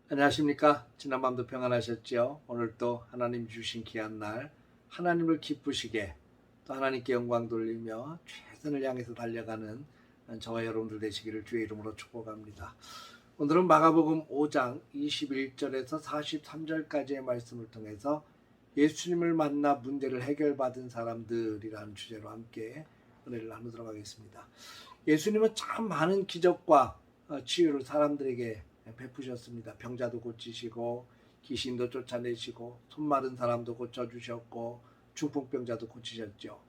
안녕하십니까. 지난밤도 평안하셨지요? 오늘도 하나님 주신 귀한 날 하나님을 기쁘시게 또 하나님께 영광 돌리며 최선을 향해서 달려가는 저와 여러분들 되시기를 주의 이름으로 축복합니다. 오늘은 마가복음 5장 21절에서 43절까지의 말씀을 통해서 예수님을 만나 문제를 해결받은 사람들이라는 주제로 함께 은혜를 나누도록 하겠습니다. 예수님은 참 많은 기적과 치유를 사람들에게 베푸셨습니다. 병자도 고치시고 귀신도 쫓아내시고 손 마른 사람도 고쳐주셨고 중풍병자도 고치셨죠.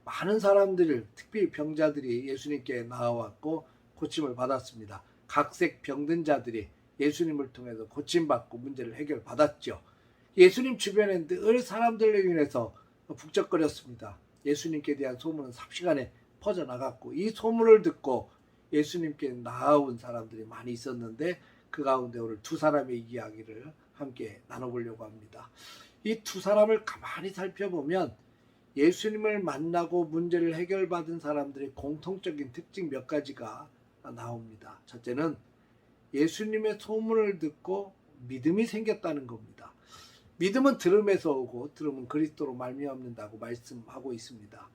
많은 사람들, 특히 병자들이 예수님께 나와왔고 고침을 받았습니다. 각색 병든 자들이 예수님을 통해서 고침받고 문제를 해결받았죠. 예수님 주변에 늘 사람들로 인해서 북적거렸습니다. 예수님께 대한 소문은 삽시간에 퍼져나갔고 이 소문을 듣고 예수님께 나아온 사람들이 많이 있었는데 그 가운데 오늘 두 사람의 이야기를 함께 나눠보려고 합니다. 이 두 사람을 가만히 살펴보면 예수님을 만나고 문제를 해결받은 사람들의 공통적인 특징 몇 가지가 나옵니다. 첫째는 예수님의 소문을 듣고 믿음이 생겼다는 겁니다. 믿음은 들음에서 오고 들음은 그리스도로 말미암는다고 말씀하고 있습니다.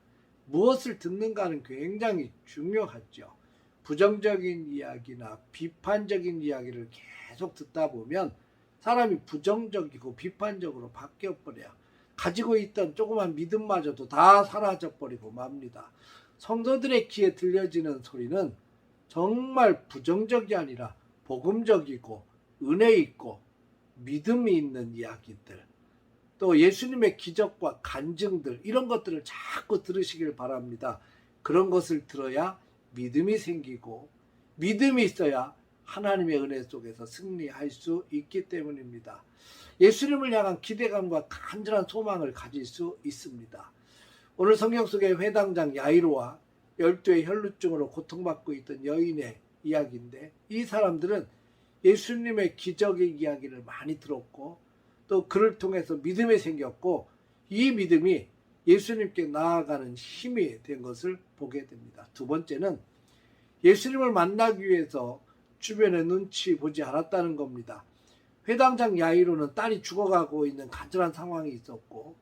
무엇을 듣는가는 굉장히 중요하죠. 부정적인 이야기나 비판적인 이야기를 계속 듣다 보면 사람이 부정적이고 비판적으로 바뀌어버려요. 가지고 있던 조그만 믿음마저도 다 사라져버리고 맙니다. 성도들의 귀에 들려지는 소리는 정말 부정적이 아니라 복음적이고 은혜 있고 믿음이 있는 이야기들, 또 예수님의 기적과 간증들, 이런 것들을 자꾸 들으시길 바랍니다. 그런 것을 들어야 믿음이 생기고 믿음이 있어야 하나님의 은혜 속에서 승리할 수 있기 때문입니다. 예수님을 향한 기대감과 간절한 소망을 가질 수 있습니다. 오늘 성경 속의 회당장 야이로와 12의 혈루증으로 고통받고 있던 여인의 이야기인데, 이 사람들은 예수님의 기적의 이야기를 많이 들었고 또 그를 통해서 믿음이 생겼고 이 믿음이 예수님께 나아가는 힘이 된 것을 보게 됩니다. 두 번째는 예수님을 만나기 위해서 주변에 눈치 보지 않았다는 겁니다. 회당장 야이로는 딸이 죽어가고 있는 간절한 상황이 있었고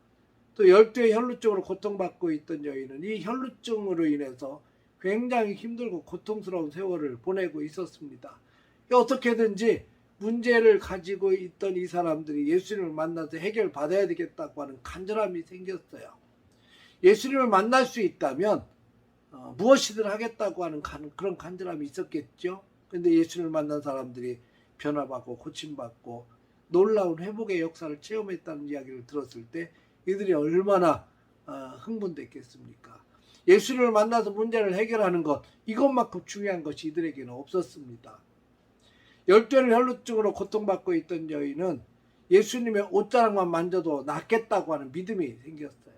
또 12의 혈루증으로 고통받고 있던 여인은 이 혈루증으로 인해서 굉장히 힘들고 고통스러운 세월을 보내고 있었습니다. 어떻게든지 문제를 가지고 있던 이 사람들이 예수님을 만나서 해결받아야 되겠다고 하는 간절함이 생겼어요. 예수님을 만날 수 있다면 무엇이든 하겠다고 하는 그런 간절함이 있었겠죠. 그런데 예수님을 만난 사람들이 변화받고 고침받고 놀라운 회복의 역사를 체험했다는 이야기를 들었을 때 이들이 얼마나 흥분됐겠습니까? 예수님을 만나서 문제를 해결하는 것, 이것만큼 중요한 것이 이들에게는 없었습니다. 12의 혈루증으로 고통받고 있던 여인은 예수님의 옷자락만 만져도 낫겠다고 하는 믿음이 생겼어요.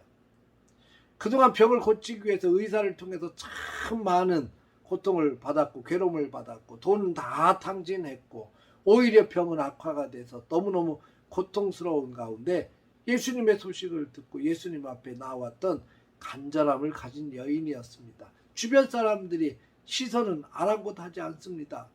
그동안 병을 고치기 위해서 의사를 통해서 참 많은 고통을 받았고 괴로움을 받았고 돈 다 탕진했고 오히려 병은 악화가 돼서 너무너무 고통스러운 가운데 예수님의 소식을 듣고 예수님 앞에 나왔던 간절함을 가진 여인이었습니다. 주변 사람들이 시선은 아랑곳하지 않습니다.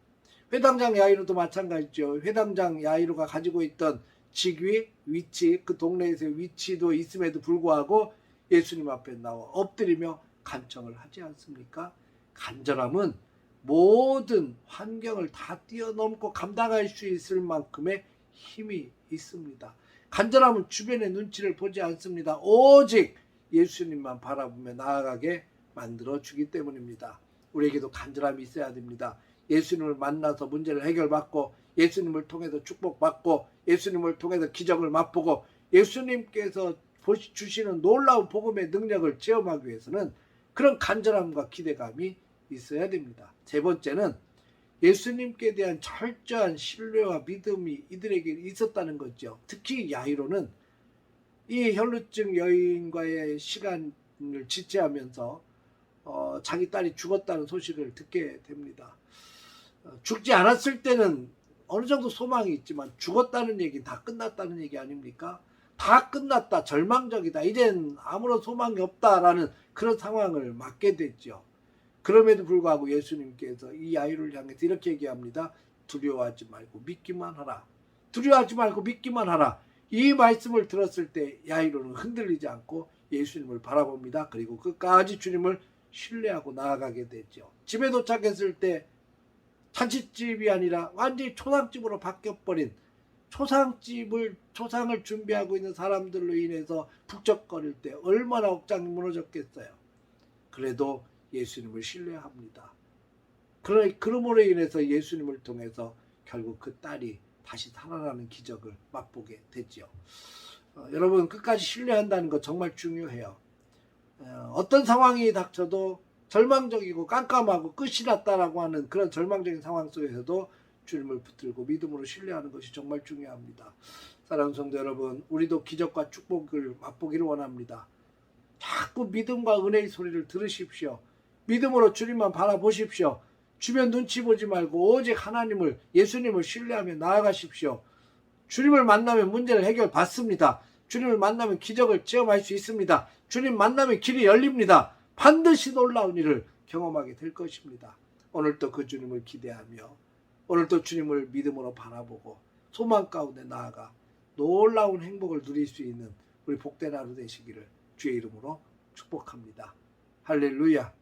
회당장 야이로도 마찬가지죠. 회당장 야이로가 가지고 있던 직위, 위치, 그 동네에서의 위치도 있음에도 불구하고 예수님 앞에 나와 엎드리며 간청을 하지 않습니까? 간절함은 모든 환경을 다 뛰어넘고 감당할 수 있을 만큼의 힘이 있습니다. 간절함은 주변의 눈치를 보지 않습니다. 오직 예수님만 바라보며 나아가게 만들어주기 때문입니다. 우리에게도 간절함이 있어야 됩니다. 예수님을 만나서 문제를 해결받고 예수님을 통해서 축복받고 예수님을 통해서 기적을 맛보고 예수님께서 주시는 놀라운 복음의 능력을 체험하기 위해서는 그런 간절함과 기대감이 있어야 됩니다. 세 번째는 예수님께 대한 철저한 신뢰와 믿음이 이들에게 있었다는 거죠. 특히 야이로는 이 혈루증 여인과의 시간을 지체하면서 자기 딸이 죽었다는 소식을 듣게 됩니다. 죽지 않았을 때는 어느 정도 소망이 있지만 죽었다는 얘기는 다 끝났다는 얘기 아닙니까? 다 끝났다, 절망적이다, 이젠 아무런 소망이 없다라는 그런 상황을 맞게 됐죠. 그럼에도 불구하고 예수님께서 이 아이를 향해서 이렇게 얘기합니다. 두려워하지 말고 믿기만 하라. 두려워하지 말고 믿기만 하라. 이 말씀을 들었을 때 야이로는 흔들리지 않고 예수님을 바라봅니다. 그리고 끝까지 주님을 신뢰하고 나아가게 되죠. 집에 도착했을 때 잔치집이 아니라 완전히 초상집으로 바뀌어버린, 초상을 준비하고 있는 사람들로 인해서 북적거릴 때 얼마나 억장이 무너졌겠어요. 그래도 예수님을 신뢰합니다. 그러므로 인해서 예수님을 통해서 결국 그 딸이 다시 살아나는 기적을 맛보게 됐죠. 여러분, 끝까지 신뢰한다는 거 정말 중요해요. 어떤 상황이 닥쳐도 절망적이고 깜깜하고 끝이 났다라고 하는 그런 절망적인 상황 속에서도 주님을 붙들고 믿음으로 신뢰하는 것이 정말 중요합니다. 사랑하는 성도 여러분, 우리도 기적과 축복을 맛보기를 원합니다. 자꾸 믿음과 은혜의 소리를 들으십시오. 믿음으로 주님만 바라보십시오. 주변 눈치 보지 말고 오직 하나님을, 예수님을 신뢰하며 나아가십시오. 주님을 만나면 문제를 해결받습니다. 주님을 만나면 기적을 체험할 수 있습니다. 주님 만나면 길이 열립니다. 반드시 놀라운 일을 경험하게 될 것입니다. 오늘도 그 주님을 기대하며 오늘도 주님을 믿음으로 바라보고 소망 가운데 나아가 놀라운 행복을 누릴 수 있는 우리 복된 하루 되시기를 주의 이름으로 축복합니다. 할렐루야.